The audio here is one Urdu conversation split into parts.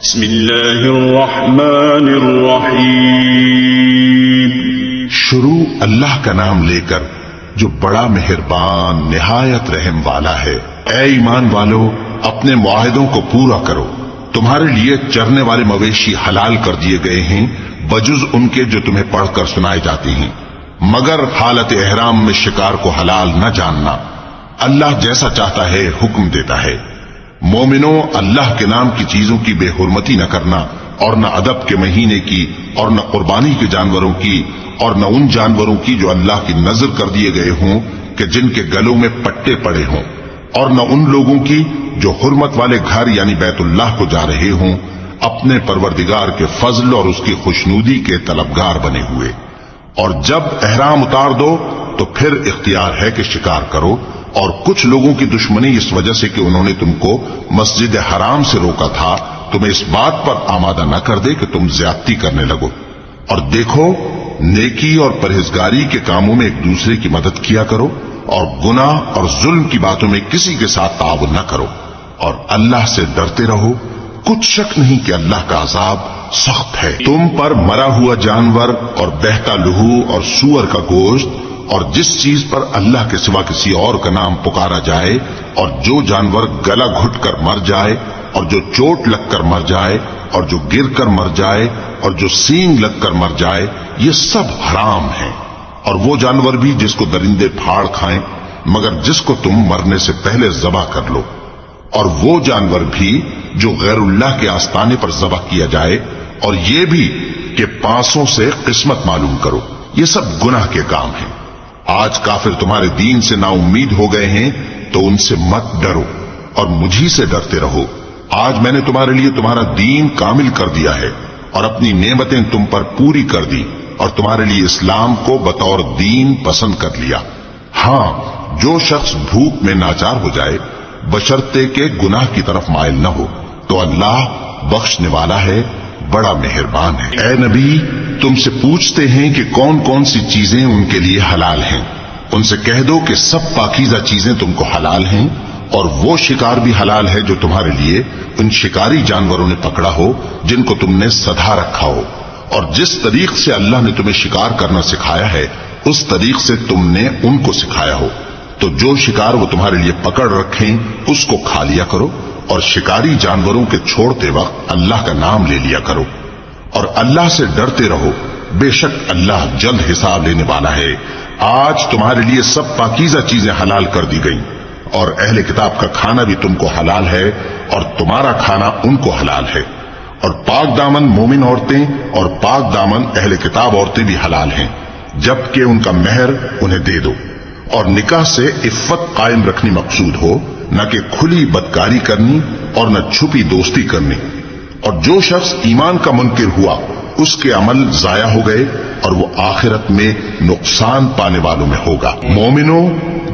بسم اللہ الرحمن الرحیم۔ شروع اللہ کا نام لے کر جو بڑا مہربان نہایت رحم والا ہے۔ اے ایمان والو، اپنے معاہدوں کو پورا کرو۔ تمہارے لیے چرنے والے مویشی حلال کر دیے گئے ہیں بجز ان کے جو تمہیں پڑھ کر سنائے جاتے ہیں، مگر حالت احرام میں شکار کو حلال نہ جاننا۔ اللہ جیسا چاہتا ہے حکم دیتا ہے۔ مومنوں، اللہ کے نام کی چیزوں کی بے حرمتی نہ کرنا، اور نہ ادب کے مہینے کی، اور نہ قربانی کے جانوروں کی، اور نہ ان جانوروں کی جو اللہ کی نذر کر دیے گئے ہوں کہ جن کے گلوں میں پٹے پڑے ہوں، اور نہ ان لوگوں کی جو حرمت والے گھر یعنی بیت اللہ کو جا رہے ہوں اپنے پروردگار کے فضل اور اس کی خوشنودی کے طلبگار بنے ہوئے۔ اور جب احرام اتار دو تو پھر اختیار ہے کہ شکار کرو، اور کچھ لوگوں کی دشمنی اس وجہ سے کہ انہوں نے تم کو مسجد حرام سے روکا تھا، تمہیں اس بات پر آمادہ نہ کر دے کہ تم زیادتی کرنے لگو۔ اور دیکھو، نیکی اور پرہیزگاری کے کاموں میں ایک دوسرے کی مدد کیا کرو، اور گناہ اور ظلم کی باتوں میں کسی کے ساتھ تعاون نہ کرو، اور اللہ سے ڈرتے رہو۔ کچھ شک نہیں کہ اللہ کا عذاب سخت ہے۔ تم پر مرا ہوا جانور اور بہتا لہو اور سور کا گوشت اور جس چیز پر اللہ کے سوا کسی اور کا نام پکارا جائے، اور جو جانور گلا گھٹ کر مر جائے، اور جو چوٹ لگ کر مر جائے، اور جو گر کر مر جائے، اور جو سینگ لگ کر مر جائے، یہ سب حرام ہیں۔ اور وہ جانور بھی جس کو درندے پھاڑ کھائیں مگر جس کو تم مرنے سے پہلے ذبح کر لو، اور وہ جانور بھی جو غیر اللہ کے آستانے پر ذبح کیا جائے، اور یہ بھی کہ پانسوں سے قسمت معلوم کرو۔ یہ سب گناہ کے کام ہیں۔ آج کافر تمہارے دین سے نا امید ہو گئے ہیں تو ان سے مت ڈرو اور مجھی سے ڈرتے رہو۔ آج میں نے تمہارے لیے تمہارا دین کامل کر دیا ہے اور اپنی نعمتیں تم پر پوری کر دی، اور تمہارے لیے اسلام کو بطور دین پسند کر لیا۔ ہاں، جو شخص بھوک میں ناچار ہو جائے بشرطے کہ گناہ کی طرف مائل نہ ہو تو اللہ بخشنے والا ہے، بڑا مہربان ہے۔ اے نبی، تم سے پوچھتے ہیں کہ کون کون سی چیزیں ان کے لیے حلال ہیں۔ ان سے کہہ دو کہ سب پاکیزہ چیزیں تم کو حلال ہیں، اور وہ شکار بھی حلال ہے جو تمہارے لیے ان شکاری جانوروں نے پکڑا ہو جن کو تم نے سدھا رکھا ہو، اور جس طریق سے اللہ نے تمہیں شکار کرنا سکھایا ہے اس طریق سے تم نے ان کو سکھایا ہو۔ تو جو شکار وہ تمہارے لیے پکڑ رکھیں اس کو کھا لیا کرو، اور شکاری جانوروں کے چھوڑتے وقت اللہ کا نام لے لیا کرو، اور اللہ سے ڈرتے رہو، بے شک اللہ جلد حساب لینے والا ہے۔ آج تمہارے لیے سب پاکیزہ چیزیں حلال کر دی گئیں، اور اہل کتاب کا کھانا بھی تم کو حلال ہے، اور تمہارا کھانا ان کو حلال ہے۔ اور پاک دامن مومن عورتیں اور پاک دامن اہل کتاب عورتیں بھی حلال ہیں، جبکہ ان کا مہر انہیں دے دو۔ اور نکاح سے عفت قائم رکھنی مقصود ہو، نہ کہ کھلی بدکاری کرنی اور نہ چھپی دوستی کرنی۔ اور جو شخص ایمان کا منکر ہوا اس کے عمل ضائع ہو گئے، اور وہ آخرت میں نقصان پانے والوں میں ہوگا۔ مومنوں،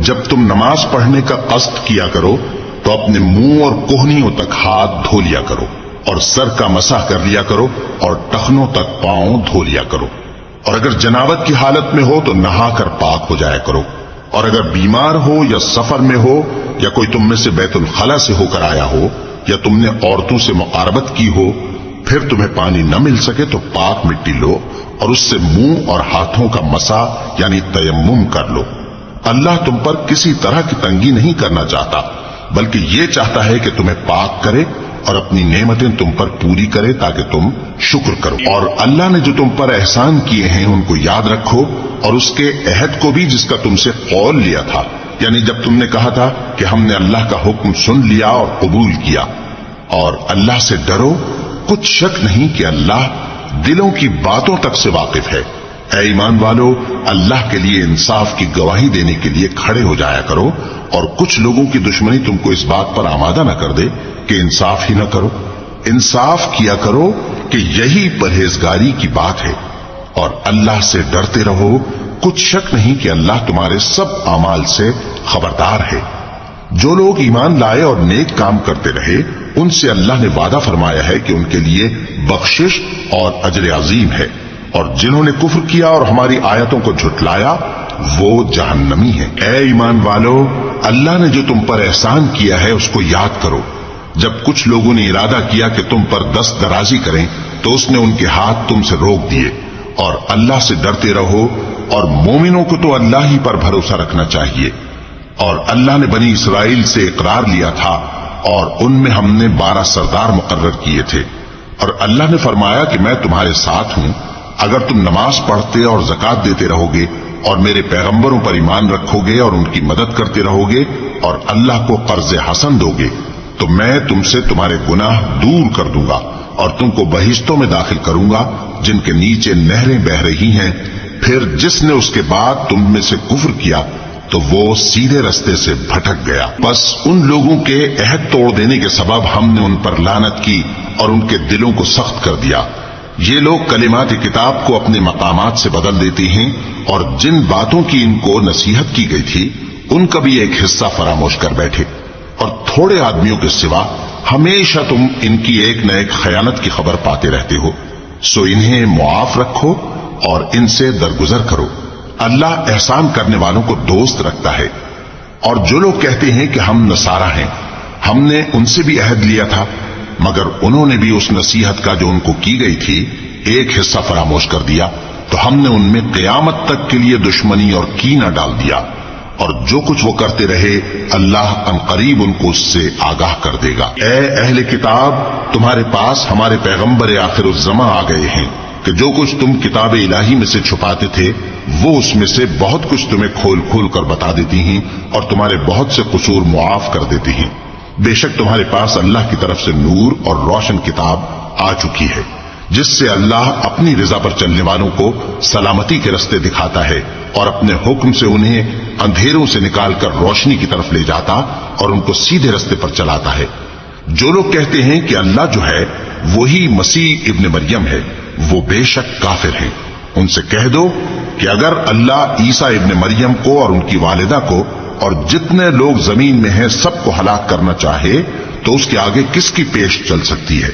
جب تم نماز پڑھنے کا قصد کیا کرو تو اپنے منہ اور کوہنیوں تک ہاتھ دھو لیا کرو، اور سر کا مسح کر لیا کرو، اور ٹخنوں تک پاؤں دھو لیا کرو۔ اور اگر جنابت کی حالت میں ہو تو نہا کر پاک ہو جایا کرو، اور اگر بیمار ہو یا سفر میں ہو یا کوئی تم میں سے بیت الخلا سے ہو کر آیا ہو یا تم نے عورتوں سے مقاربت کی ہو، پھر تمہیں پانی نہ مل سکے تو پاک مٹی لو اور اس سے منہ اور ہاتھوں کا مسح یعنی تیمم کر لو۔ اللہ تم پر کسی طرح کی تنگی نہیں کرنا چاہتا، بلکہ یہ چاہتا ہے کہ تمہیں پاک کرے اور اپنی نعمتیں تم پر پوری کرے تاکہ تم شکر کرو۔ اور اللہ نے جو تم پر احسان کیے ہیں ان کو یاد رکھو، اور اس کے عہد کو بھی جس کا تم سے قول لیا تھا، یعنی جب تم نے کہا تھا کہ ہم نے اللہ کا حکم سن لیا اور قبول کیا۔ اور اللہ سے ڈرو، کچھ شک نہیں کہ اللہ دلوں کی باتوں تک سے واقف ہے۔ اے ایمان والو، اللہ کے لیے انصاف کی گواہی دینے کے لیے کھڑے ہو جایا کرو، اور کچھ لوگوں کی دشمنی تم کو اس بات پر آمادہ نہ کر دے کہ انصاف ہی نہ کرو۔ انصاف کیا کرو کہ یہی پرہیزگاری کی بات ہے، اور اللہ سے ڈرتے رہو، کچھ شک نہیں کہ اللہ تمہارے سب اعمال سے خبردار ہے۔ جو لوگ ایمان لائے اور نیک کام کرتے رہے ان سے اللہ نے وعدہ فرمایا ہے کہ ان کے لیے بخشش اور اجر عظیم ہے، اور جنہوں نے کفر کیا اور ہماری آیتوں کو جھٹلایا وہ جہنمی ہیں۔ اے ایمان والو، اللہ نے جو تم پر احسان کیا ہے اس کو یاد کرو، جب کچھ لوگوں نے ارادہ کیا کہ تم پر دست درازی کریں تو اس نے ان کے ہاتھ تم سے روک دیے، اور اللہ سے ڈرتے رہو، اور مومنوں کو تو اللہ ہی پر بھروسہ رکھنا چاہیے۔ اور اللہ نے بنی اسرائیل سے اقرار لیا تھا، اور ان میں ہم نے 12 سردار مقرر کیے تھے، اور اللہ نے فرمایا کہ میں تمہارے ساتھ ہوں، اگر تم نماز پڑھتے اور زکوٰۃ دیتے رہو گے اور میرے پیغمبروں پر ایمان رکھو گے اور ان کی مدد کرتے رہو گے اور اللہ کو قرض حسن دو گے تو میں تم سے تمہارے گناہ دور کر دوں گا اور تم کو بہشتوں میں داخل کروں گا جن کے نیچے نہریں بہ رہی ہیں۔ پھر جس نے اس کے بعد تم میں سے کفر کیا تو وہ سیدھے رستے سے بھٹک گیا۔ بس ان لوگوں کے عہد توڑ دینے کے سبب ہم نے ان پر لعنت کی اور ان کے دلوں کو سخت کر دیا۔ یہ لوگ کلمات کتاب کو اپنے مقامات سے بدل دیتی ہیں، اور جن باتوں کی ان کو نصیحت کی گئی تھی ان کا بھی ایک حصہ فراموش کر بیٹھے، اور تھوڑے آدمیوں کے سوا ہمیشہ تم ان کی ایک نہ ایک خیانت کی خبر پاتے رہتے ہو، سو انہیں معاف رکھو اور ان سے درگزر کرو۔ اللہ احسان کرنے والوں کو دوست رکھتا ہے۔ اور جو لوگ کہتے ہیں کہ ہم نصارہ ہیں، ہم نے ان سے بھی عہد لیا تھا، مگر انہوں نے بھی اس نصیحت کا جو ان کو کی گئی تھی ایک حصہ فراموش کر دیا، تو ہم نے ان میں قیامت تک کے لیے دشمنی اور کینہ ڈال دیا، اور جو کچھ وہ کرتے رہے اللہ عنقریب ان کو اس سے آگاہ کر دے گا۔ اے اہل کتاب، تمہارے پاس ہمارے پیغمبر آخر الزماں آ گئے ہیں کہ جو کچھ تم کتاب الہی میں سے چھپاتے تھے وہ اس میں سے بہت کچھ تمہیں کھول کھول کر بتا دیتی ہیں اور تمہارے بہت سے قصور معاف کر دیتی ہیں۔ بے شک تمہارے پاس اللہ کی طرف سے نور اور روشن کتاب آ چکی ہے، جس سے اللہ اپنی رضا پر چلنے والوں کو سلامتی کے رستے دکھاتا ہے اور اپنے حکم سے انہیں اندھیروں سے نکال کر روشنی کی طرف لے جاتا اور ان کو سیدھے رستے پر چلاتا ہے۔ جو لوگ کہتے ہیں کہ اللہ جو ہے وہی مسیح ابن مریم ہے، وہ بے شک کافر ہیں۔ ان سے کہہ دو کہ اگر اللہ عیسیٰ ابن مریم کو اور ان کی والدہ کو اور جتنے لوگ زمین میں ہیں سب کو ہلاک کرنا چاہے تو اس کے آگے کس کی پیش چل سکتی ہے؟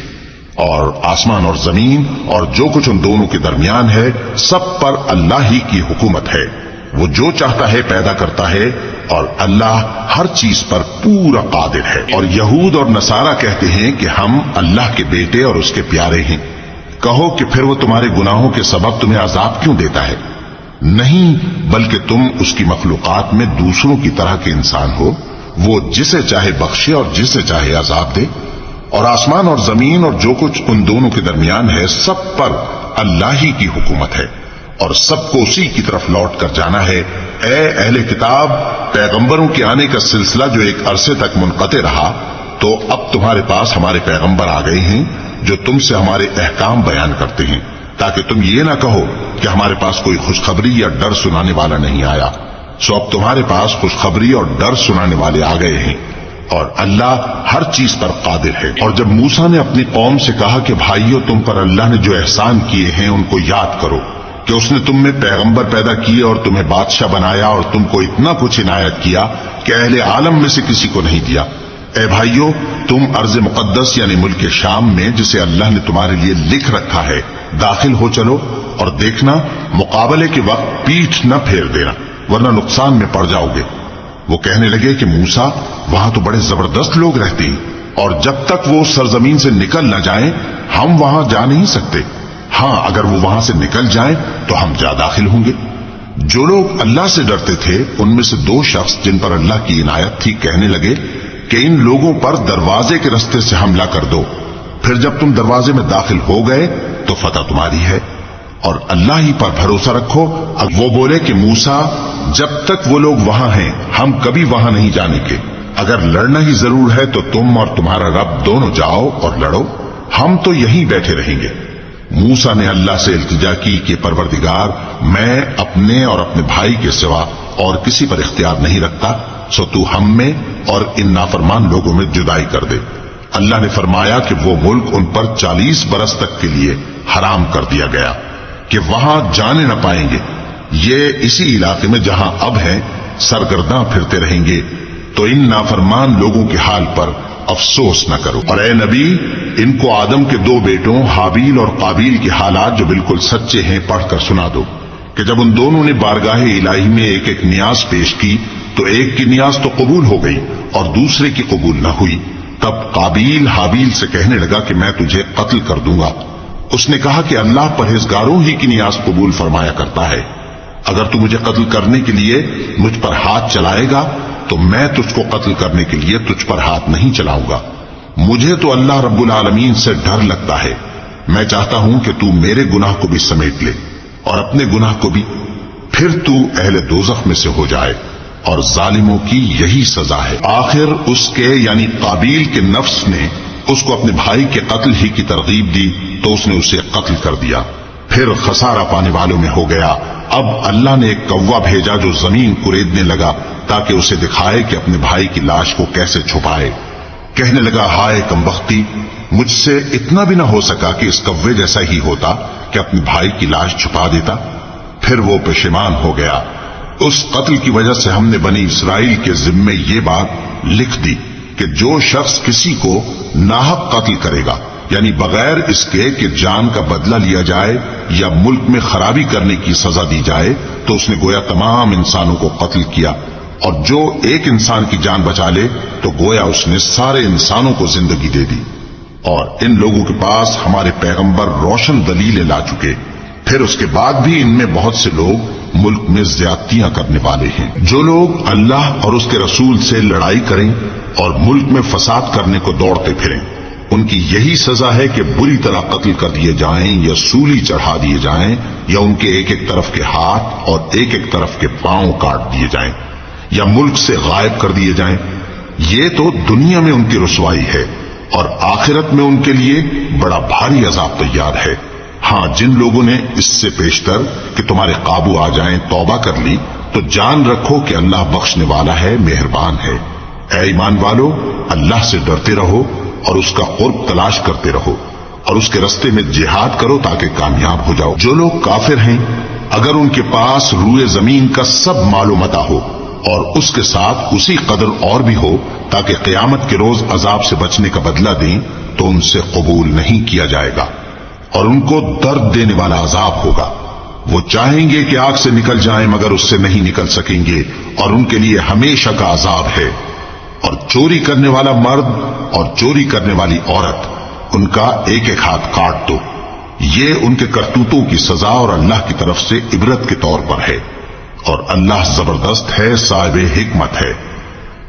اور آسمان اور زمین اور جو کچھ ان دونوں کے درمیان ہے سب پر اللہ ہی کی حکومت ہے، وہ جو چاہتا ہے پیدا کرتا ہے، اور اللہ ہر چیز پر پورا قادر ہے۔ اور یہود اور نصارہ کہتے ہیں کہ ہم اللہ کے بیٹے اور اس کے پیارے ہیں۔ کہو کہ پھر وہ تمہارے گناہوں کے سبب تمہیں عذاب کیوں دیتا ہے؟ نہیں، بلکہ تم اس کی مخلوقات میں دوسروں کی طرح کے انسان ہو، وہ جسے چاہے بخشے اور جسے چاہے عذاب دے۔ اور آسمان اور زمین اور جو کچھ ان دونوں کے درمیان ہے سب پر اللہ ہی کی حکومت ہے، اور سب کو اسی کی طرف لوٹ کر جانا ہے۔ اے اہل کتاب، پیغمبروں کے آنے کا سلسلہ جو ایک عرصے تک منقطع رہا، تو اب تمہارے پاس ہمارے پیغمبر آ گئے ہیں جو تم سے ہمارے احکام بیان کرتے ہیں، تاکہ تم یہ نہ کہو کہ ہمارے پاس کوئی خوشخبری یا ڈر سنانے والا نہیں آیا۔ سو اب تمہارے پاس خوشخبری اور ڈر سنانے والے آ گئے ہیں، اور اللہ ہر چیز پر قادر ہے۔ اور جب موسیٰ نے اپنی قوم سے کہا کہ بھائیو، تم پر اللہ نے جو احسان کیے ہیں ان کو یاد کرو، کہ اس نے تم میں پیغمبر پیدا کیے اور تمہیں بادشاہ بنایا اور تم کو اتنا کچھ عنایت کیا کہ اہل عالم میں سے کسی کو نہیں دیا۔ اے بھائیو، تم ارض مقدس یعنی ملک شام میں جسے اللہ نے تمہارے لیے لکھ رکھا ہے داخل ہو چلو، اور دیکھنا مقابلے کے وقت پیٹھ نہ پھیر دینا ورنہ نقصان میں پڑ جاؤ گے۔ وہ کہنے لگے کہ موسیٰ، وہاں تو بڑے زبردست لوگ رہتے ہیں، اور جب تک وہ سرزمین سے نکل نہ جائیں ہم وہاں جا نہیں سکتے۔ ہاں، اگر وہ وہاں سے نکل جائیں تو ہم جا داخل ہوں گے۔ جو لوگ اللہ سے ڈرتے تھے ان میں سے 2 شخص جن پر اللہ کی عنایت تھی کہنے لگے کہ ان لوگوں پر دروازے کے رستے سے حملہ کر دو، پھر جب تم دروازے میں داخل ہو گئے تو فتح تمہاری ہے، اور اللہ ہی پر بھروسہ رکھو۔ اب وہ بولے کہ موسیٰ، جب تک وہ لوگ وہاں ہیں ہم کبھی وہاں نہیں جانے کے، اگر لڑنا ہی ضرور ہے تو تم اور تمہارا رب دونوں جاؤ اور لڑو، ہم تو یہیں بیٹھے رہیں گے۔ موسیٰ نے اللہ سے التجا کی کہ پروردگار، میں اپنے اور اپنے بھائی کے سوا اور کسی پر اختیار نہیں رکھتا، سو تو ہم میں اور ان نافرمان لوگوں میں جدائی کر دے۔ اللہ نے فرمایا کہ وہ ملک ان پر 40 برس تک کے لیے حرام کر دیا گیا کہ وہاں جانے نہ پائیں گے۔ یہ اسی علاقے میں جہاں اب ہیں سرگرداں پھرتے رہیں گے، تو ان نافرمان لوگوں کے حال پر افسوس نہ کرو۔ اور اے نبی، ان کو آدم کے 2 بیٹوں حابیل اور قابیل کے حالات جو بالکل سچے ہیں پڑھ کر سنا دو کہ جب ان دونوں نے بارگاہ الہی میں ایک ایک نیاز پیش کی تو ایک کی نیاز تو قبول ہو گئی اور دوسرے کی قبول نہ ہوئی، تب قابیل حابیل سے کہنے لگا کہ میں تجھے قتل کر دوں گا۔ اس نے کہا کہ اللہ پرہیزگاروں ہی کی نیاز قبول فرمایا کرتا ہے، اگر تو مجھے قتل کرنے کے لیے مجھ پر ہاتھ چلائے گا تو میں تجھ کو قتل کرنے کے لیے تجھ پر ہاتھ نہیں چلاؤں گا۔ مجھے تو اللہ رب العالمین سے ڈر لگتا ہے، میں چاہتا ہوں کہ تو میرے گناہ کو بھی سمیٹ لے اور اپنے گناہ کو بھی، پھر تو اہل دوزخ میں سے ہو جائے، اور ظالموں کی یہی سزا ہے۔ آخر اس کے یعنی قابیل کے نفس نے اس کو اپنے بھائی کے قتل ہی کی ترغیب دی تو اس نے اسے قتل کر دیا، پھر خسارہ پانے والوں میں ہو گیا۔ اب اللہ نے ایک کوا بھیجا جو زمین کریدنے لگا تاکہ اسے دکھائے کہ اپنے بھائی کی لاش کو کیسے چھپائے۔ کہنے لگا، ہائے کمبختی، مجھ سے اتنا بھی نہ ہو سکا کہ اس کوے جیسا ہی ہوتا کہ اپنے بھائی کی لاش چھپا دیتا۔ پھر وہ پشیمان ہو گیا۔ اس قتل کی وجہ سے ہم نے بنی اسرائیل کے ذمے یہ بات لکھ دی کہ جو شخص کسی کو ناحق قتل کرے گا، یعنی بغیر اس کے کہ جان کا بدلہ لیا جائے یا ملک میں خرابی کرنے کی سزا دی جائے، تو اس نے گویا تمام انسانوں کو قتل کیا، اور جو ایک انسان کی جان بچا لے تو گویا اس نے سارے انسانوں کو زندگی دے دی۔ اور ان لوگوں کے پاس ہمارے پیغمبر روشن دلیلیں لا چکے، پھر اس کے بعد بھی ان میں بہت سے لوگ ملک میں زیادتیاں کرنے والے ہیں۔ جو لوگ اللہ اور اس کے رسول سے لڑائی کریں اور ملک میں فساد کرنے کو دوڑتے پھریں، ان کی یہی سزا ہے کہ بری طرح قتل کر دیے جائیں یا سولی چڑھا دیے جائیں، یا ان کے ایک ایک طرف کے ہاتھ اور ایک ایک طرف کے پاؤں کاٹ دیے جائیں، یا ملک سے غائب کر دیے جائیں۔ یہ تو دنیا میں ان کی رسوائی ہے، اور آخرت میں ان کے لیے بڑا بھاری عذاب تیار ہے۔ ہاں، جن لوگوں نے اس سے پیشتر کہ تمہارے قابو آ جائیں توبہ کر لی تو جان رکھو کہ اللہ بخشنے والا ہے، مہربان ہے۔ اے ایمان والو، اللہ سے ڈرتے رہو اور اس کا قرب تلاش کرتے رہو، اور اس کے رستے میں جہاد کرو تاکہ کامیاب ہو جاؤ۔ جو لوگ کافر ہیں، اگر ان کے پاس روئے زمین کا سب مال و متاع ہو اور اس کے ساتھ اسی قدر اور بھی ہو تاکہ قیامت کے روز عذاب سے بچنے کا بدلہ دیں، تو ان سے قبول نہیں کیا جائے گا، اور ان کو درد دینے والا عذاب ہوگا۔ وہ چاہیں گے کہ آگ سے نکل جائیں مگر اس سے نہیں نکل سکیں گے، اور ان کے لیے ہمیشہ کا عذاب ہے۔ اور چوری کرنے والا مرد اور چوری کرنے والی عورت، ان کا ایک ایک ہاتھ کاٹ دو، یہ ان کے کرتوتوں کی سزا اور اللہ کی طرف سے عبرت کے طور پر ہے، اور اللہ زبردست ہے، صاحب حکمت ہے۔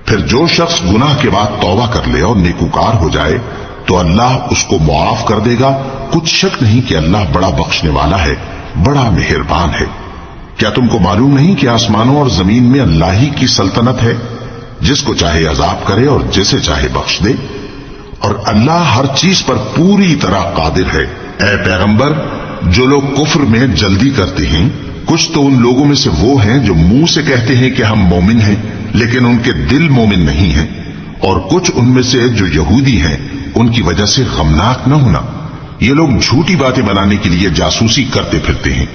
پھر جو شخص گناہ کے بعد توبہ کر لے اور نیکوکار ہو جائے تو اللہ اس کو معاف کر دے گا، کچھ شک نہیں کہ اللہ بڑا بخشنے والا ہے، بڑا مہربان ہے۔ کیا تم کو معلوم نہیں کہ آسمانوں اور زمین میں اللہ ہی کی سلطنت ہے، جس کو چاہے عذاب کرے اور جسے چاہے بخش دے، اور اللہ ہر چیز پر پوری طرح قادر ہے۔ اے پیغمبر، جو لوگ کفر میں جلدی کرتے ہیں، کچھ تو ان لوگوں میں سے وہ ہیں جو منہ سے کہتے ہیں کہ ہم مومن ہیں لیکن ان کے دل مومن نہیں ہیں، اور کچھ ان میں سے جو یہودی ہیں، ان کی وجہ سے غمناک نہ ہونا۔ یہ لوگ جھوٹی باتیں بنانے کے لیے جاسوسی کرتے پھرتے ہیں،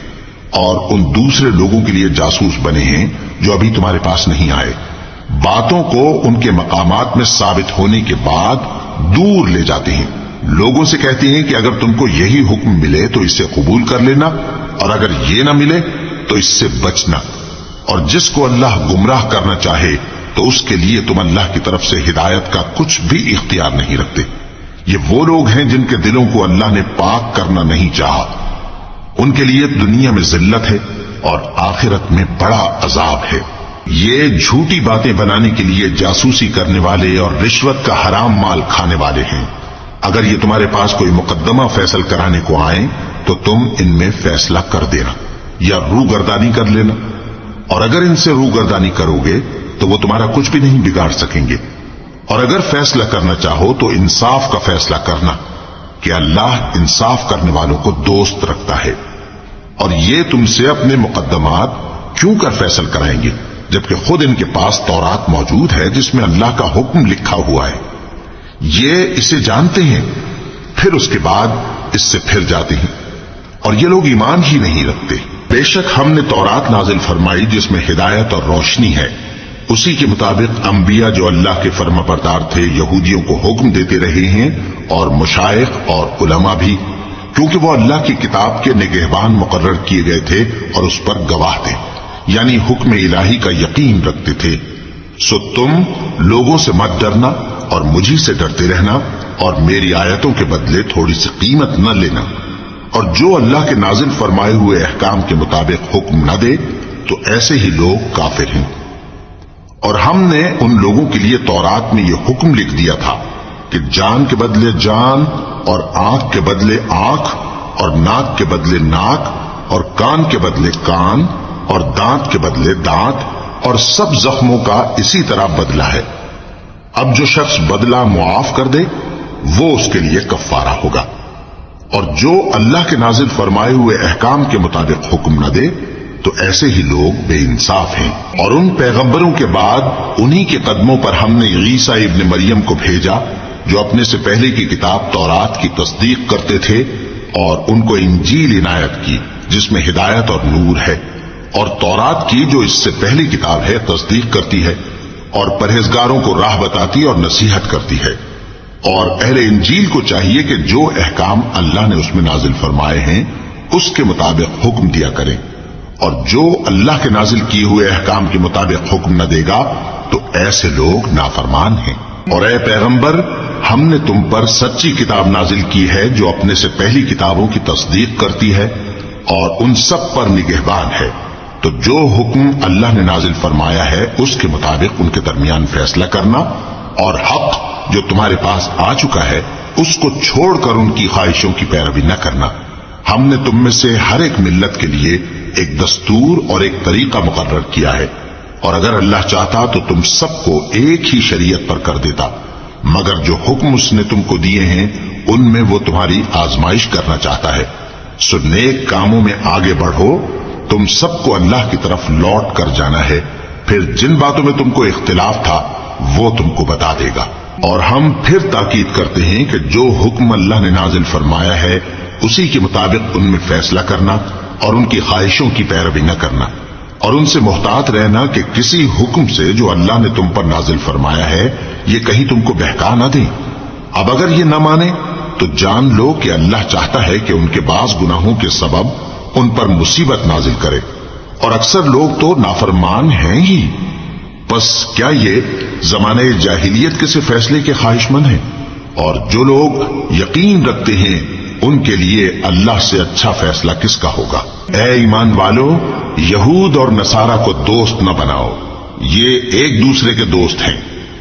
اور ان دوسرے لوگوں کے لیے جاسوس بنے ہیں جو ابھی تمہارے پاس نہیں آئے، باتوں کو ان کے مقامات میں ثابت ہونے کے بعد دور لے جاتے ہیں۔ لوگوں سے کہتے ہیں کہ اگر تم کو یہی حکم ملے تو اسے قبول کر لینا، اور اگر یہ نہ ملے تو اس سے بچنا، اور جس کو اللہ گمراہ کرنا چاہے تو اس کے لیے تم اللہ کی طرف سے ہدایت کا کچھ بھی اختیار نہیں رکھتے۔ یہ وہ لوگ ہیں جن کے دلوں کو اللہ نے پاک کرنا نہیں چاہا، ان کے لیے دنیا میں ذلت ہے اور آخرت میں بڑا عذاب ہے۔ یہ جھوٹی باتیں بنانے کے لیے جاسوسی کرنے والے اور رشوت کا حرام مال کھانے والے ہیں۔ اگر یہ تمہارے پاس کوئی مقدمہ فیصل کرانے کو آئیں تو تم ان میں فیصلہ کر دینا یا روگردانی کر لینا، اور اگر ان سے روگردانی کرو گے تو وہ تمہارا کچھ بھی نہیں بگاڑ سکیں گے، اور اگر فیصلہ کرنا چاہو تو انصاف کا فیصلہ کرنا کہ اللہ انصاف کرنے والوں کو دوست رکھتا ہے۔ اور یہ تم سے اپنے مقدمات کیوں کر فیصل کرائیں گے جبکہ خود ان کے پاس تورات موجود ہے جس میں اللہ کا حکم لکھا ہوا ہے۔ یہ اسے جانتے ہیں، پھر اس کے بعد اس سے پھر جاتے ہیں، اور یہ لوگ ایمان ہی نہیں رکھتے۔ بے شک ہم نے تورات نازل فرمائی جس میں ہدایت اور روشنی ہے، اسی کے مطابق انبیاء جو اللہ کے فرما بردار تھے یہودیوں کو حکم دیتے رہے ہیں، اور مشائخ اور علماء بھی، کیونکہ وہ اللہ کی کتاب کے نگہبان مقرر کیے گئے تھے اور اس پر گواہ تھے، یعنی حکم الہی کا یقین رکھتے تھے۔ سو تم لوگوں سے مت ڈرنا اور مجھی سے ڈرتے رہنا اور میری آیتوں کے بدلے تھوڑی سی قیمت نہ لینا، اور جو اللہ کے نازل فرمائے ہوئے احکام کے مطابق حکم نہ دے تو ایسے ہی لوگ کافر ہیں۔ اور ہم نے ان لوگوں کے لیے تورات میں یہ حکم لکھ دیا تھا کہ جان کے بدلے جان، اور آنکھ کے بدلے آنکھ، اور ناک کے بدلے ناک، اور کان کے بدلے کان، اور دانت کے بدلے دانت، اور سب زخموں کا اسی طرح بدلہ ہے۔ اب جو شخص بدلہ معاف کر دے وہ اس کے لیے کفارہ ہوگا، اور جو اللہ کے نازل فرمائے ہوئے احکام کے مطابق حکم نہ دے تو ایسے ہی لوگ بے انصاف ہیں۔ اور ان پیغمبروں کے بعد انہی کے قدموں پر ہم نے عیسیٰ ابن مریم کو بھیجا جو اپنے سے پہلے کی کتاب تورات کی تصدیق کرتے تھے، اور ان کو انجیل عنایت کی جس میں ہدایت اور نور ہے، اور تورات کی جو اس سے پہلی کتاب ہے تصدیق کرتی ہے اور پرہیزگاروں کو راہ بتاتی اور نصیحت کرتی ہے۔ اور اہل انجیل کو چاہیے کہ جو احکام اللہ نے اس میں نازل فرمائے ہیں اس کے مطابق حکم دیا کریں، اور جو اللہ کے نازل کیے ہوئے احکام کے مطابق حکم نہ دے گا تو ایسے لوگ نافرمان ہیں۔ اور اے پیغمبر، ہم نے تم پر سچی کتاب نازل کی ہے جو اپنے سے پہلی کتابوں کی تصدیق کرتی ہے اور ان سب پر نگہبان ہے، تو جو حکم اللہ نے نازل فرمایا ہے اس کے مطابق ان کے درمیان فیصلہ کرنا، اور حق جو تمہارے پاس آ چکا ہے اس کو چھوڑ کر ان کی خواہشوں کی پیروی نہ کرنا۔ ہم نے تم میں سے ہر ایک ملت کے لیے ایک دستور اور ایک طریقہ مقرر کیا ہے، اور اگر اللہ چاہتا تو تم سب کو ایک ہی شریعت پر کر دیتا، مگر جو حکم اس نے تم کو دیے ہیں ان میں وہ تمہاری آزمائش کرنا چاہتا ہے۔ سو نیک کاموں میں آگے بڑھو، تم سب کو اللہ کی طرف لوٹ کر جانا ہے، پھر جن باتوں میں تم کو اختلاف تھا وہ تم کو بتا دے گا۔ اور ہم پھر تاکید کرتے ہیں کہ جو حکم اللہ نے نازل فرمایا ہے اسی کے مطابق ان میں فیصلہ کرنا اور ان کی خواہشوں کی پیروی نہ کرنا، اور ان سے محتاط رہنا کہ کسی حکم سے جو اللہ نے تم پر نازل فرمایا ہے یہ کہیں تم کو بہکا نہ دیں۔ اب اگر یہ نہ مانے تو جان لو کہ اللہ چاہتا ہے کہ ان کے بعض گناہوں کے سبب ان پر مصیبت نازل کرے، اور اکثر لوگ تو نافرمان ہیں ہی۔ پس کیا یہ زمانے جاہلیت کے سے فیصلے کے خواہش مند ہیں؟ اور جو لوگ یقین رکھتے ہیں ان کے لیے اللہ سے اچھا فیصلہ کس کا ہوگا؟ اے ایمان والو، یہود اور نصارہ کو دوست نہ بناؤ، یہ ایک دوسرے کے دوست ہیں،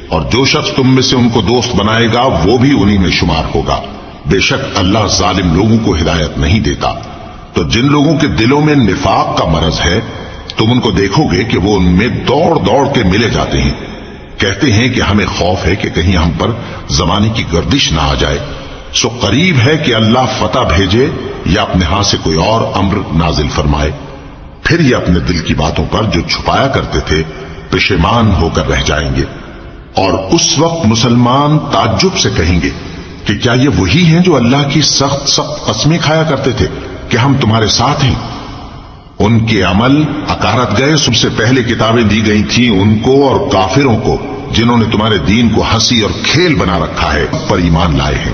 اور جو شخص تم میں سے ان کو دوست بنائے گا وہ بھی انہی میں شمار ہوگا۔ بے شک اللہ ظالم لوگوں کو ہدایت نہیں دیتا۔ تو جن لوگوں کے دلوں میں نفاق کا مرض ہے تم ان کو دیکھو گے کہ وہ ان میں دوڑ دوڑ کے ملے جاتے ہیں، کہتے ہیں کہ ہمیں خوف ہے کہ کہیں ہم پر زمانے کی گردش نہ آ جائے۔ سو قریب ہے کہ اللہ فتح بھیجے یا اپنے ہاں سے کوئی اور امر نازل فرمائے، پھر یہ اپنے دل کی باتوں پر جو چھپایا کرتے تھے پشیمان ہو کر رہ جائیں گے۔ اور اس وقت مسلمان تعجب سے کہیں گے کہ کیا یہ وہی ہیں جو اللہ کی سخت سخت قسمیں کھایا کرتے تھے کہ ہم تمہارے ساتھ ہیں؟ ان کے عمل اکارت گئے، سب سے پہلے کتابیں دی گئی تھیں ان کو اور کافروں کو جنہوں نے تمہارے دین کو ہنسی اور کھیل بنا رکھا ہے پر ایمان لائے ہیں،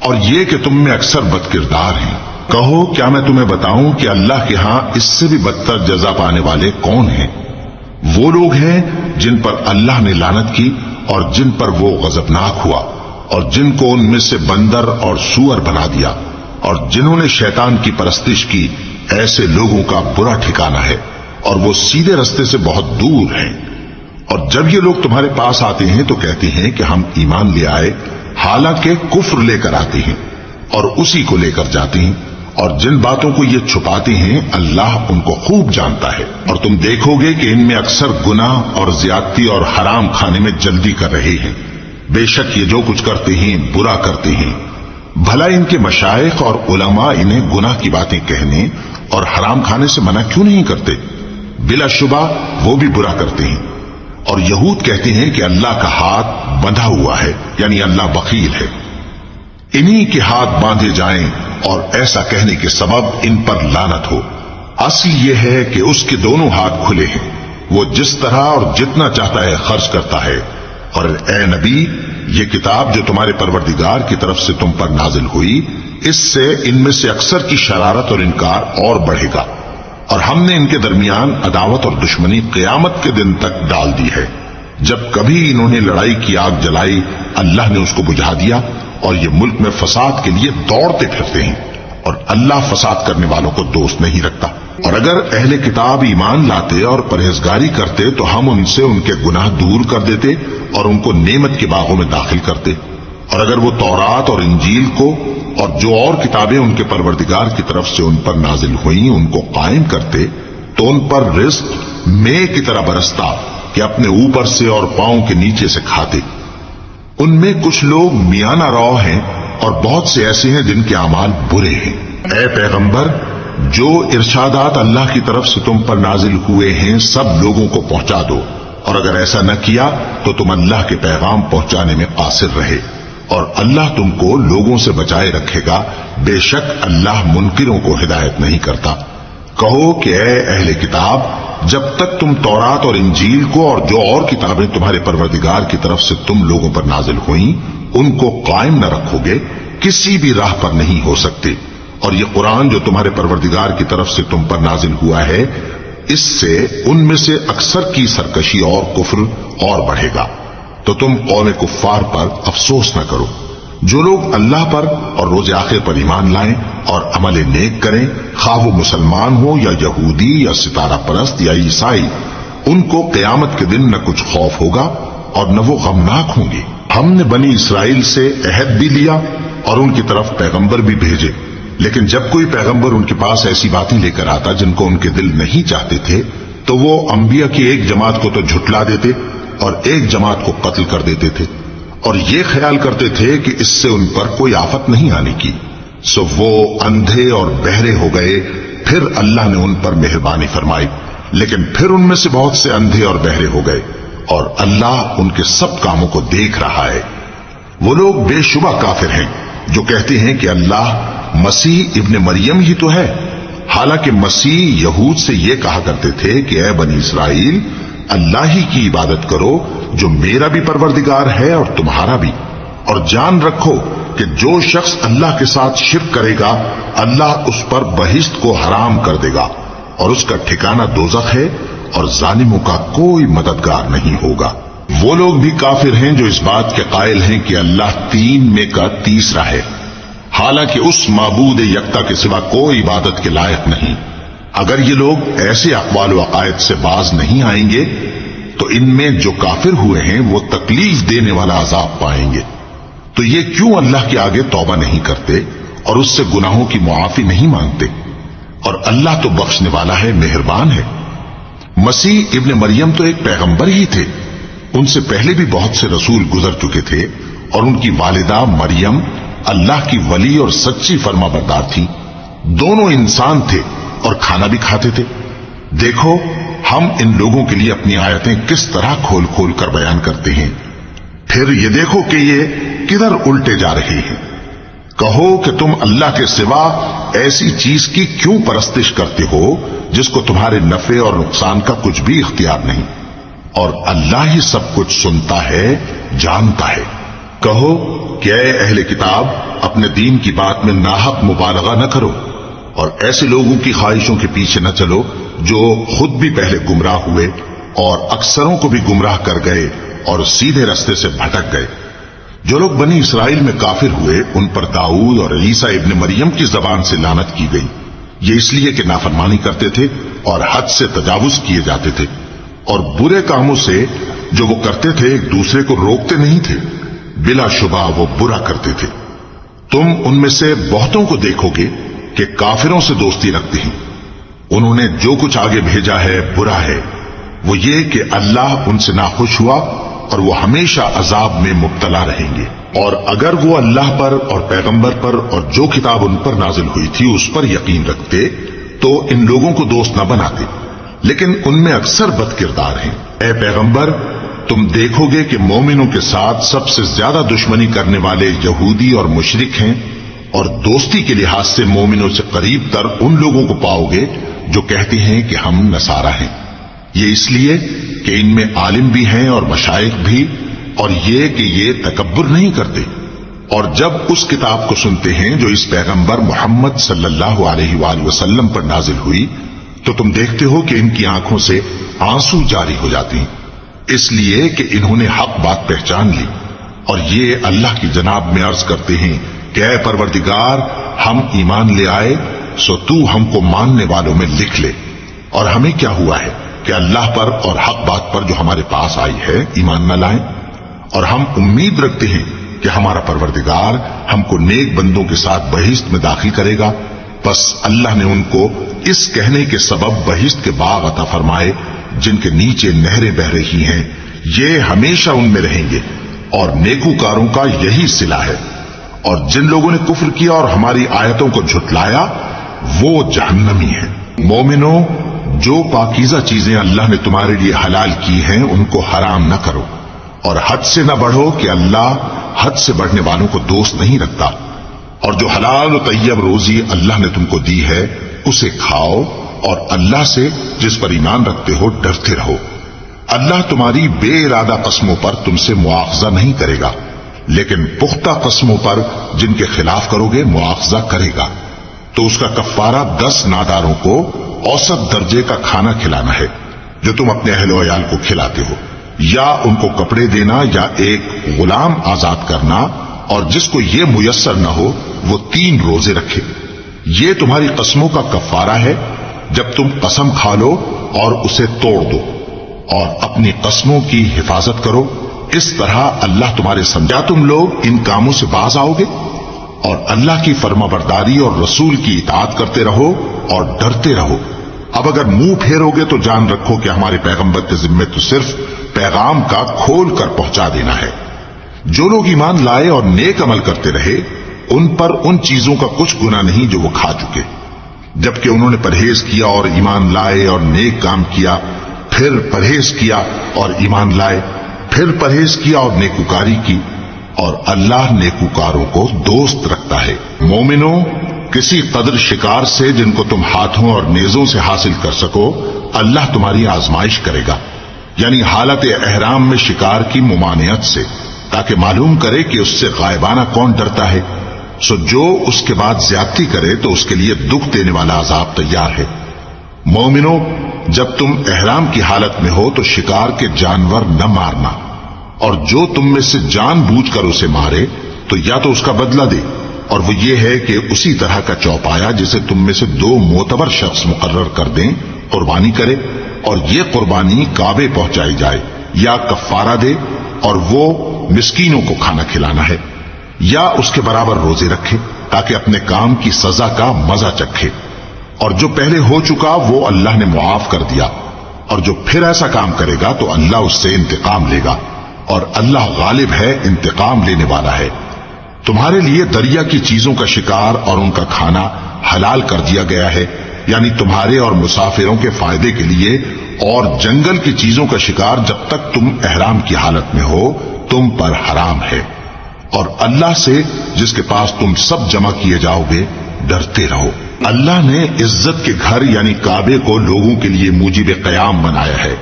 اور یہ کہ تم میں اکثر بد کردار ہیں۔ کہو کیا میں تمہیں بتاؤں کہ اللہ کے ہاں اس سے بھی بدتر جزا پانے والے کون ہیں؟ وہ لوگ ہیں جن پر اللہ نے لعنت کی اور جن پر وہ غضبناک ہوا، اور جن کو ان میں سے بندر اور سور بنا دیا، اور جنہوں نے شیطان کی پرستش کی، ایسے لوگوں کا برا ٹھکانہ ہے اور وہ سیدھے رستے سے بہت دور ہیں۔ اور جب یہ لوگ تمہارے پاس آتے ہیں تو کہتے ہیں کہ ہم ایمان لے آئے، حالانکہ کفر لے کر آتے ہیں اور اسی کو لے کر جاتے ہیں، اور جن باتوں کو یہ چھپاتے ہیں اللہ ان کو خوب جانتا ہے۔ اور تم دیکھو گے کہ ان میں اکثر گناہ اور زیادتی اور حرام کھانے میں جلدی کر رہے ہیں، بے شک یہ جو کچھ کرتے ہیں برا کرتے ہیں۔ بھلا ان کے مشائخ اور علماء انہیں گناہ کی باتیں کہنے اور حرام کھانے سے منع کیوں نہیں کرتے؟ بلا شبہ وہ بھی برا کرتے ہیں۔ اور یہود کہتے ہیں کہ اللہ کا ہاتھ بندھا ہوا ہے، یعنی اللہ بخیل ہے، انہی کے ہاتھ باندھے جائیں اور ایسا کہنے کے سبب ان پر لعنت ہو۔ اصل یہ ہے کہ اس کے دونوں ہاتھ کھلے ہیں، وہ جس طرح اور جتنا چاہتا ہے خرچ کرتا ہے۔ اور اے نبی، یہ کتاب جو تمہارے پروردگار کی طرف سے تم پر نازل ہوئی، اس سے ان میں سے اکثر کی شرارت اور انکار اور بڑھے گا، اور ہم نے ان کے درمیان عداوت اور دشمنی قیامت کے دن تک ڈال دی ہے۔ جب کبھی انہوں نے لڑائی کی آگ جلائی اللہ نے اس کو بجھا دیا، اور یہ ملک میں فساد کے لیے دوڑتے پھرتے ہیں، اور اللہ فساد کرنے والوں کو دوست نہیں رکھتا۔ اور اگر اہل کتاب ایمان لاتے اور پرہیزگاری کرتے تو ہم ان سے ان کے گناہ دور کر دیتے اور ان کو نعمت کے باغوں میں داخل کرتے۔ اور اگر وہ تورات اور انجیل کو اور جو اور کتابیں ان کے پروردگار کی طرف سے ان پر نازل ہوئیں ان کو قائم کرتے تو ان پر رزق مے کی طرح برستا کہ اپنے اوپر سے اور پاؤں کے نیچے سے کھاتے۔ ان میں کچھ لوگ میانہ رو ہیں اور بہت سے ایسے ہیں جن کے اعمال برے ہیں۔ اے پیغمبر، جو ارشادات اللہ کی طرف سے تم پر نازل ہوئے ہیں سب لوگوں کو پہنچا دو، اور اگر ایسا نہ کیا تو تم اللہ کے پیغام پہنچانے میں قاصر رہے، اور اللہ تم کو لوگوں سے بچائے رکھے گا، بے شک اللہ منکروں کو ہدایت نہیں کرتا۔ کہو کہ اے اہل کتاب، جب تک تم تورات اور انجیل کو اور جو اور کتابیں تمہارے پروردگار کی طرف سے تم لوگوں پر نازل ہوئیں ان کو قائم نہ رکھو گے کسی بھی راہ پر نہیں ہو سکتے، اور یہ قرآن جو تمہارے پروردگار کی طرف سے تم پر نازل ہوا ہے اس سے ان میں سے اکثر کی سرکشی اور کفر اور بڑھے گا، تو تم قوم کفار پر افسوس نہ کرو۔ جو لوگ اللہ پر اور روز آخر پر ایمان لائیں اور عمل نیک کریں، خواہ وہ مسلمان ہو یا یہودی یا ستارہ پرست یا عیسائی، ان کو قیامت کے دن نہ کچھ خوف ہوگا اور نہ وہ غمناک ہوں گے۔ ہم نے بنی اسرائیل سے عہد بھی لیا اور ان کی طرف پیغمبر بھی بھیجے، لیکن جب کوئی پیغمبر ان کے پاس ایسی باتیں لے کر آتا جن کو ان کے دل نہیں چاہتے تھے تو وہ انبیاء کی ایک جماعت کو تو جھٹلا دیتے اور ایک جماعت کو قتل کر دیتے تھے، اور یہ خیال کرتے تھے کہ اس سے ان پر کوئی آفت نہیں آنے کی، سو وہ اندھے اور بہرے ہو گئے۔ پھر اللہ نے ان پر مہربانی فرمائی، لیکن پھر ان میں سے بہت سے اندھے اور بہرے ہو گئے، اور اللہ ان کے سب کاموں کو دیکھ رہا ہے۔ وہ لوگ بے شبہ کافر ہیں جو کہتے ہیں کہ اللہ مسیح ابن مریم ہی تو ہے، حالانکہ مسیح یہود سے یہ کہا کرتے تھے کہ اے بنی اسرائیل، اللہ ہی کی عبادت کرو جو میرا بھی پروردگار ہے اور تمہارا بھی، اور جان رکھو کہ جو شخص اللہ کے ساتھ شرک کرے گا اللہ اس پر بہشت کو حرام کر دے گا، اور اس کا ٹھکانہ دوزخ ہے، اور ظالموں کا کوئی مددگار نہیں ہوگا۔ وہ لوگ بھی کافر ہیں جو اس بات کے قائل ہیں کہ اللہ تین میں کا تیسرا ہے، حالانکہ اس معبود یکتا کے سوا کوئی عبادت کے لائق نہیں۔ اگر یہ لوگ ایسے اقوال و عقائد سے باز نہیں آئیں گے تو ان میں جو کافر ہوئے ہیں وہ تکلیف دینے والا عذاب پائیں گے۔ تو یہ کیوں اللہ کے آگے توبہ نہیں کرتے اور اس سے گناہوں کی معافی نہیں مانگتے؟ اور اللہ تو بخشنے والا ہے، مہربان ہے۔ مسیح ابن مریم تو ایک پیغمبر ہی تھے، ان سے پہلے بھی بہت سے رسول گزر چکے تھے، اور ان کی والدہ مریم اللہ کی ولی اور سچی فرما بردار تھی۔ دونوں انسان تھے اور کھانا بھی کھاتے تھے۔ دیکھو ہم ان لوگوں کے لیے اپنی آیتیں کس طرح کھول کھول کر بیان کرتے ہیں، پھر یہ دیکھو کہ یہ کدھر الٹے جا رہے ہیں۔ کہو کہ تم اللہ کے سوا ایسی چیز کی کیوں پرستش کرتے ہو جس کو تمہارے نفع اور نقصان کا کچھ بھی اختیار نہیں، اور اللہ ہی سب کچھ سنتا ہے، جانتا ہے۔ کہو کہ اے اہل کتاب، اپنے دین کی بات میں ناحق مبالغہ نہ کرو، اور ایسے لوگوں کی خواہشوں کے پیچھے نہ چلو جو خود بھی پہلے گمراہ ہوئے اور اکثروں کو بھی گمراہ کر گئے اور سیدھے رستے سے بھٹک گئے۔ جو لوگ بنی اسرائیل میں کافر ہوئے ان پر داؤد اور عیسیٰ ابن مریم کی زبان سے لعنت کی گئی، یہ اس لیے کہ نافرمانی کرتے تھے اور حد سے تجاوز کیے جاتے تھے، اور برے کاموں سے جو وہ کرتے تھے ایک دوسرے کو روکتے نہیں تھے، بلا شبہ وہ برا کرتے تھے۔ تم ان میں سے بہتوں کو دیکھو گے کہ کافروں سے دوستی رکھتے ہیں، انہوں نے جو کچھ آگے بھیجا ہے برا ہے، وہ یہ کہ اللہ ان سے ناخوش ہوا اور وہ ہمیشہ عذاب میں مبتلا رہیں گے۔ اور اگر وہ اللہ پر اور پیغمبر پر اور جو کتاب ان پر نازل ہوئی تھی اس پر یقین رکھتے تو ان لوگوں کو دوست نہ بناتے، لیکن ان میں اکثر بد کردار ہیں۔ اے پیغمبر، تم دیکھو گے کہ مومنوں کے ساتھ سب سے زیادہ دشمنی کرنے والے یہودی اور مشرک ہیں، اور دوستی کے لحاظ سے مومنوں سے قریب تر ان لوگوں کو پاؤ گے جو کہتے ہیں کہ ہم نصارہ ہیں، یہ اس لیے کہ ان میں عالم بھی ہیں اور مشائخ بھی، اور یہ کہ یہ تکبر نہیں کرتے۔ اور جب اس کتاب کو سنتے ہیں جو اس پیغمبر محمد صلی اللہ علیہ وآلہ وسلم پر نازل ہوئی تو تم دیکھتے ہو کہ ان کی آنکھوں سے آنسو جاری ہو جاتے ہیں۔ اس لیے کہ انہوں نے حق بات پہچان لی اور یہ اللہ کی جناب میں عرض کرتے ہیں کہ اے پروردگار، ہم ایمان لے آئے سو تو ہم کو ماننے والوں میں لکھ لے۔ اور ہمیں کیا ہوا ہے کہ اللہ پر اور حق بات پر جو ہمارے پاس آئی ہے ایمان نہ لائیں، اور ہم امید رکھتے ہیں کہ ہمارا پروردگار ہم کو نیک بندوں کے ساتھ بہشت میں داخل کرے گا۔ بس اللہ نے ان کو اس کہنے کے سبب بہشت کے باغ عطا فرمائے جن کے نیچے نہریں بہ رہی ہیں، یہ ہمیشہ ان میں رہیں گے، اور نیکوکاروں کا یہی صلہ ہے۔ اور جن لوگوں نے کفر کیا اور ہماری آیتوں کو جھٹلایا وہ جہنمی ہیں۔ مومنوں، جو پاکیزہ چیزیں اللہ نے تمہارے لیے حلال کی ہیں ان کو حرام نہ کرو، اور حد سے نہ بڑھو کہ اللہ حد سے بڑھنے والوں کو دوست نہیں رکھتا، اور جو حلال و طیب روزی اللہ نے تم کو دی ہے اسے کھاؤ، اور اللہ سے جس پر ایمان رکھتے ہو ڈرتے رہو۔ اللہ تمہاری بے ارادہ قسموں پر تم سے مواخذہ نہیں کرے گا، لیکن پختہ قسموں پر جن کے خلاف کرو گے مواخذہ کرے گا، تو اس کا کفارہ 10 ناداروں کو اوسط درجے کا کھانا کھلانا ہے جو تم اپنے اہل و عیال کو کھلاتے ہو، یا ان کو کپڑے دینا یا ایک غلام آزاد کرنا، اور جس کو یہ میسر نہ ہو وہ 3 روزے رکھے۔ یہ تمہاری قسموں کا کفارہ ہے جب تم قسم کھا لو اور اسے توڑ دو، اور اپنی قسموں کی حفاظت کرو، اس طرح اللہ تمہارے سمجھا تم لوگ ان کاموں سے باز آؤ گے، اور اللہ کی فرما برداری اور رسول کی اطاعت کرتے رہو اور ڈرتے رہو۔ اب اگر منہ پھیرو گے تو جان رکھو کہ ہمارے پیغمبر کے ذمے تو صرف پیغام کا کھول کر پہنچا دینا ہے۔ جو لوگ ایمان لائے اور نیک عمل کرتے رہے ان پر ان چیزوں کا کچھ گناہ نہیں جو وہ کھا چکے، جبکہ انہوں نے پرہیز کیا اور ایمان لائے اور نیک کام کیا، پھر پرہیز کیا اور ایمان لائے، پھر پرہیز کیا اور نیکوکاری کی، اور اللہ نیکوکاروں کو دوست رکھتا ہے۔ مومنوں، کسی قدر شکار سے جن کو تم ہاتھوں اور نیزوں سے حاصل کر سکو اللہ تمہاری آزمائش کرے گا، یعنی حالت احرام میں شکار کی ممانعت سے، تاکہ معلوم کرے کہ اس سے غائبانہ کون ڈرتا ہے، سو جو اس کے بعد زیادتی کرے تو اس کے لیے دکھ دینے والا عذاب تیار ہے۔ مومنوں، جب تم احرام کی حالت میں ہو تو شکار کے جانور نہ مارنا، اور جو تم میں سے جان بوجھ کر اسے مارے تو یا تو اس کا بدلہ دے، اور وہ یہ ہے کہ اسی طرح کا چوپایا جسے تم میں سے 2 معتبر شخص مقرر کر دیں قربانی کرے، اور یہ قربانی کعبے پہنچائی جائے، یا کفارہ دے اور وہ مسکینوں کو کھانا کھلانا ہے، یا اس کے برابر روزے رکھے تاکہ اپنے کام کی سزا کا مزہ چکھے، اور جو پہلے ہو چکا وہ اللہ نے معاف کر دیا، اور جو پھر ایسا کام کرے گا تو اللہ اس سے انتقام لے گا، اور اللہ غالب ہے، انتقام لینے والا ہے۔ تمہارے لیے دریا کی چیزوں کا شکار اور ان کا کھانا حلال کر دیا گیا ہے، یعنی تمہارے اور مسافروں کے فائدے کے لیے، اور جنگل کی چیزوں کا شکار جب تک تم احرام کی حالت میں ہو تم پر حرام ہے، اور اللہ سے جس کے پاس تم سب جمع کیے جاؤ گے ڈرتے رہو۔ اللہ نے عزت کے گھر یعنی کعبے کو لوگوں کے لیے موجب قیام بنایا ہے،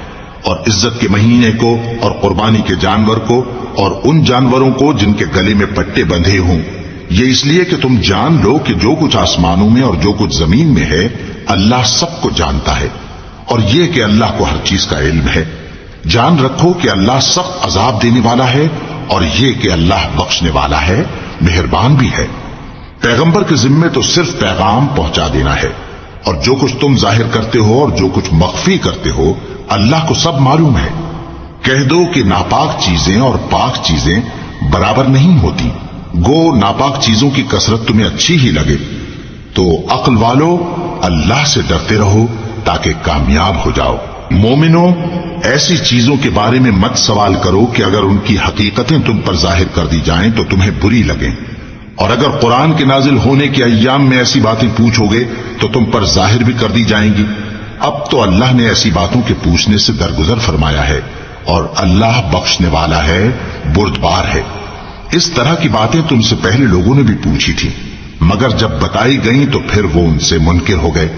اور عزت کے مہینے کو اور قربانی کے جانور کو اور ان جانوروں کو جن کے گلے میں پٹے بندھے ہوں، یہ اس لیے کہ تم جان لو کہ جو کچھ آسمانوں میں اور جو کچھ زمین میں ہے اللہ سب کو جانتا ہے، اور یہ کہ اللہ کو ہر چیز کا علم ہے۔ جان رکھو کہ اللہ سخت عذاب دینے والا ہے، اور یہ کہ اللہ بخشنے والا ہے، مہربان بھی ہے۔ پیغمبر کے ذمے تو صرف پیغام پہنچا دینا ہے، اور جو کچھ تم ظاہر کرتے ہو اور جو کچھ مخفی کرتے ہو اللہ کو سب معلوم ہے۔ کہہ دو کہ ناپاک چیزیں اور پاک چیزیں برابر نہیں ہوتی، گو ناپاک چیزوں کی کثرت تمہیں اچھی ہی لگے، تو عقل والو اللہ سے ڈرتے رہو تاکہ کامیاب ہو جاؤ۔ مومنوں، ایسی چیزوں کے بارے میں مت سوال کرو کہ اگر ان کی حقیقتیں تم پر ظاہر کر دی جائیں تو تمہیں بری لگیں، اور اگر قرآن کے نازل ہونے کے ایام میں ایسی باتیں پوچھو گے تو تم پر ظاہر بھی کر دی جائیں گی۔ اب تو اللہ نے ایسی باتوں کے پوچھنے سے درگزر فرمایا ہے، اور اللہ بخشنے والا ہے، بردبار ہے۔ اس طرح کی باتیں تم سے پہلے لوگوں نے بھی پوچھی تھی، مگر جب بتائی گئیں تو پھر وہ ان سے منکر ہو گئے۔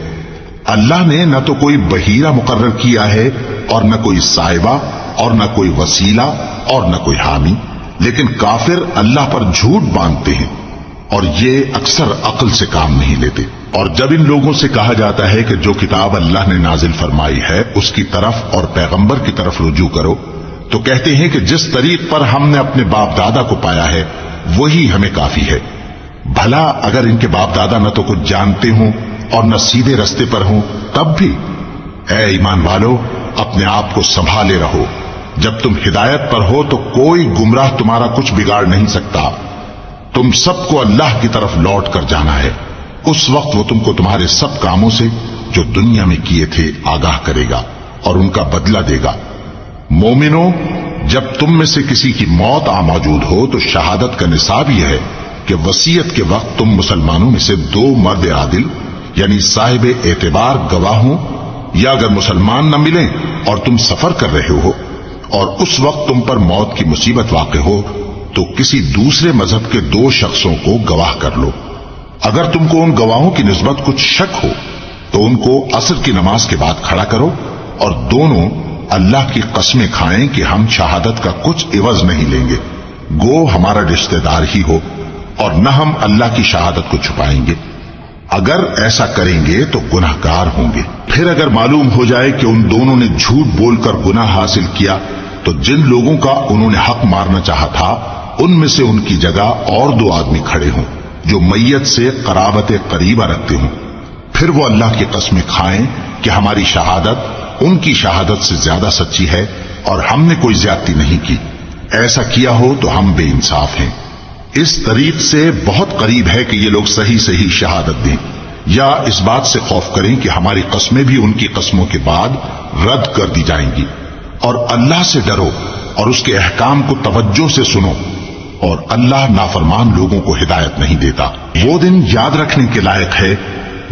اللہ نے نہ تو کوئی بحیرہ مقرر کیا ہے اور نہ کوئی صائبہ اور نہ کوئی وسیلہ اور نہ کوئی حامی، لیکن کافر اللہ پر جھوٹ باندھتے ہیں اور یہ اکثر عقل سے کام نہیں لیتے۔ اور جب ان لوگوں سے کہا جاتا ہے کہ جو کتاب اللہ نے نازل فرمائی ہے اس کی طرف اور پیغمبر کی طرف رجوع کرو، تو کہتے ہیں کہ جس طریق پر ہم نے اپنے باپ دادا کو پایا ہے وہی ہمیں کافی ہے۔ بھلا اگر ان کے باپ دادا نہ تو کچھ جانتے ہوں اور نہ سیدھے رستے پر ہوں تب بھی؟ اے ایمان والو، اپنے آپ کو سنبھالے رہو۔ جب تم ہدایت پر ہو تو کوئی گمراہ تمہارا کچھ بگاڑ نہیں سکتا۔ تم سب کو اللہ کی طرف لوٹ کر جانا ہے۔ اس وقت وہ تم کو تمہارے سب کاموں سے جو دنیا میں کیے تھے آگاہ کرے گا اور ان کا بدلہ دے گا۔ مومنو، جب تم میں سے کسی کی موت آ موجود ہو تو شہادت کا نصاب یہ ہے کہ وصیت کے وقت تم مسلمانوں میں سے 2 مرد عادل یعنی صاحب اعتبار گواہ ہوں، یا اگر مسلمان نہ ملیں اور تم سفر کر رہے ہو اور اس وقت تم پر موت کی مصیبت واقع ہو تو کسی دوسرے مذہب کے 2 شخصوں کو گواہ کر لو۔ اگر تم کو ان گواہوں کی نسبت کچھ شک ہو تو ان کو عصر کی نماز کے بعد کھڑا کرو اور دونوں اللہ کی قسمیں کھائیں کہ ہم شہادت کا کچھ عوض نہیں لیں گے، گو ہمارا رشتہ دار ہی ہو، اور نہ ہم اللہ کی شہادت کو چھپائیں گے۔ اگر ایسا کریں گے تو گناہ گار ہوں گے۔ پھر اگر معلوم ہو جائے کہ ان دونوں نے جھوٹ بول کر گناہ حاصل کیا تو جن لوگوں کا انہوں نے حق مارنا چاہا تھا ان میں سے ان کی جگہ اور 2 آدمی کھڑے ہوں جو میت سے قرابت قریبہ رکھتے ہوں، پھر وہ اللہ کی قسمیں کھائیں کہ ہماری شہادت ان کی شہادت سے زیادہ سچی ہے اور ہم نے کوئی زیادتی نہیں کی۔ ایسا کیا ہو تو ہم بے انصاف ہیں۔ اس طریق سے بہت قریب ہے کہ یہ لوگ صحیح شہادت دیں، یا اس بات سے خوف کریں کہ ہماری قسمیں بھی ان کی قسموں کے بعد رد کر دی جائیں گی۔ اور اللہ سے ڈرو اور اس کے احکام کو توجہ سے سنو، اور اللہ نافرمان لوگوں کو ہدایت نہیں دیتا۔ وہ دن یاد رکھنے کے لائق ہے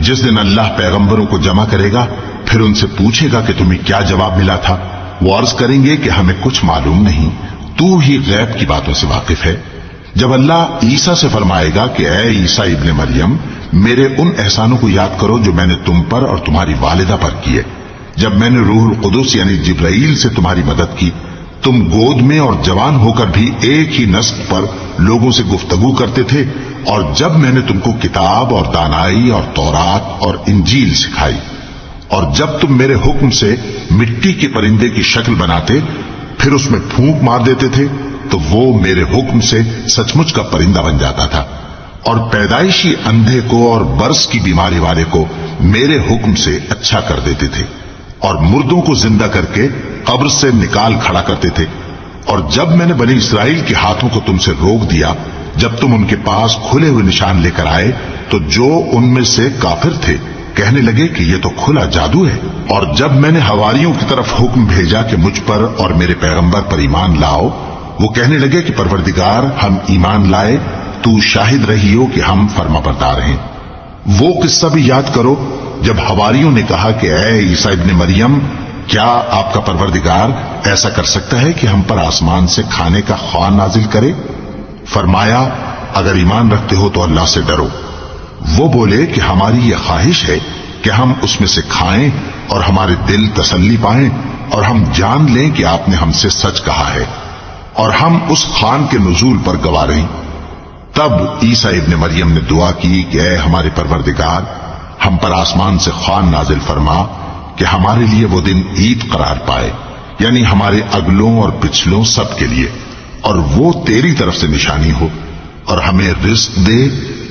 جس دن اللہ پیغمبروں کو جمع کرے گا، پھر ان سے پوچھے گا کہ تمہیں کیا جواب ملا تھا۔ وہ عرض کریں گے کہ ہمیں کچھ معلوم نہیں، تو ہی غیب کی باتوں سے واقف ہے۔ جب اللہ عیسیٰ سے فرمائے گا کہ اے عیسیٰ ابن مریم، میرے ان احسانوں کو یاد کرو جو میں نے تم پر اور تمہاری والدہ پر کیے، جب میں نے روح القدس یعنی جبرائیل سے تمہاری مدد کی، تم گود میں اور جوان ہو کر بھی ایک ہی نسق پر لوگوں سے گفتگو کرتے تھے، اور جب میں نے تم کو کتاب اور دانائی اور تورات اور انجیل سکھائی، اور جب تم میرے حکم سے مٹی کے پرندے کی شکل بناتے پھر اس میں پھونک مار دیتے تھے تو وہ میرے حکم سے سچ مچ کا پرندہ بن جاتا تھا، اور پیدائشی اندھے کو اور برس کی بیماری والے کو میرے حکم سے اچھا کر دیتے تھے، اور مردوں کو زندہ کر کے قبر سے نکال کھڑا کرتے تھے۔ اور جب میں نے بنی اسرائیل کے ہاتھوں کو تم سے روک دیا جب تم ان کے پاس کھلے ہوئے نشان لے کر آئے تو جو ان میں سے کافر تھے کہنے لگے کہ یہ تو کھلا جادو ہے۔ اور جب میں نے حواریوں کی طرف حکم بھیجا کہ مجھ پر اور میرے پیغمبر پر ایمان لاؤ، وہ کہنے لگے کہ پروردگار، ہم ایمان لائے، تو شاہد رہی ہو کہ ہم فرما بردار ہیں۔ وہ قصہ بھی یاد کرو جب حواریوں نے کہا کہ اے عیسیٰ ابن مریم، کیا آپ کا پروردگار ایسا کر سکتا ہے کہ ہم پر آسمان سے کھانے کا خوان نازل کرے؟ فرمایا، اگر ایمان رکھتے ہو تو اللہ سے ڈرو۔ وہ بولے کہ ہماری یہ خواہش ہے کہ ہم اس میں سے کھائیں اور ہمارے دل تسلی پائیں اور ہم جان لیں کہ آپ نے ہم سے سچ کہا ہے اور ہم اس خوان کے نزول پر گواہ رہیں۔ تب عیسیٰ ابن مریم نے دعا کی کہ اے ہمارے پروردگار، ہم پر آسمان سے خوان نازل فرما کہ ہمارے لیے وہ دن عید قرار پائے، یعنی ہمارے اگلوں اور پچھلوں سب کے لیے، اور وہ تیری طرف سے نشانی ہو، اور ہمیں رزق دے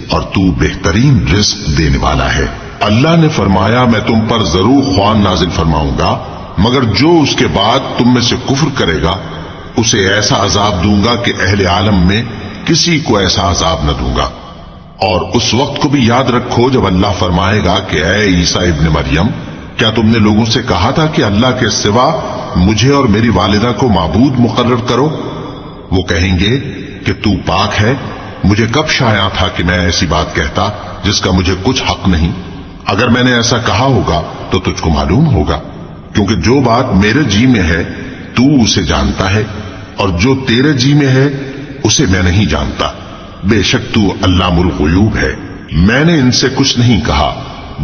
اور تو بہترین رزق دینے والا ہے۔ اللہ نے فرمایا، میں تم پر ضرور خوان نازل فرماؤں گا، مگر جو اس کے بعد تم میں سے کفر کرے گا اسے ایسا عذاب دوں گا کہ اہل عالم میں کسی کو ایسا عذاب نہ دوں گا۔ اور اس وقت کو بھی یاد رکھو جب اللہ فرمائے گا کہ اے عیسیٰ ابن مریم، کیا تم نے لوگوں سے کہا تھا کہ اللہ کے سوا مجھے اور میری والدہ کو معبود مقرر کرو؟ وہ کہیں گے کہ تو پاک ہے، مجھے کب شایع تھا کہ میں ایسی بات کہتا جس کا مجھے کچھ حق نہیں۔ اگر میں نے ایسا کہا ہوگا تو تجھ کو معلوم ہوگا، کیونکہ جو بات میرے جی میں ہے تو اسے جانتا ہے، اور جو تیرے جی میں ہے اسے میں نہیں جانتا۔ بے شک تو علام الغیوب ہے۔ میں نے ان سے کچھ نہیں کہا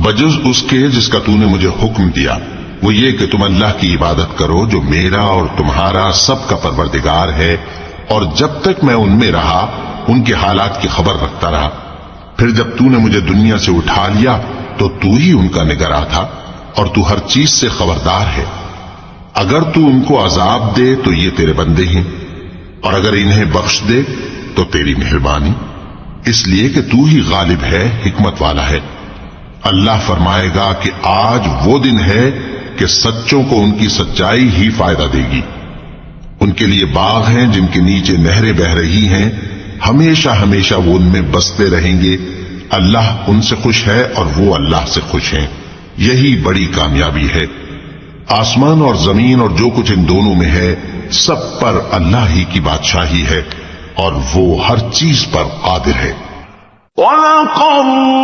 بجز اس کے جس کا تو نے مجھے حکم دیا، وہ یہ کہ تم اللہ کی عبادت کرو جو میرا اور تمہارا سب کا پروردگار ہے، اور جب تک میں ان میں رہا ان کے حالات کی خبر رکھتا رہا۔ پھر جب تو نے مجھے دنیا سے اٹھا لیا تو ہی ان کا نگراں تھا، اور تو ہر چیز سے خبردار ہے۔ اگر تو ان کو عذاب دے تو یہ تیرے بندے ہیں، اور اگر انہیں بخش دے تو تیری مہربانی، اس لیے کہ تو ہی غالب ہے، حکمت والا ہے۔ اللہ فرمائے گا کہ آج وہ دن ہے کہ سچوں کو ان کی سچائی ہی فائدہ دے گی۔ ان کے لیے باغ ہیں جن کے نیچے نہریں بہہ رہی ہیں، ہمیشہ ہمیشہ وہ ان میں بستے رہیں گے۔ اللہ ان سے خوش ہے اور وہ اللہ سے خوش ہیں، یہی بڑی کامیابی ہے۔ آسمان اور زمین اور جو کچھ ان دونوں میں ہے، سب پر اللہ ہی کی بادشاہی ہے اور وہ ہر چیز پر قادر ہے۔ وَلَقَدْ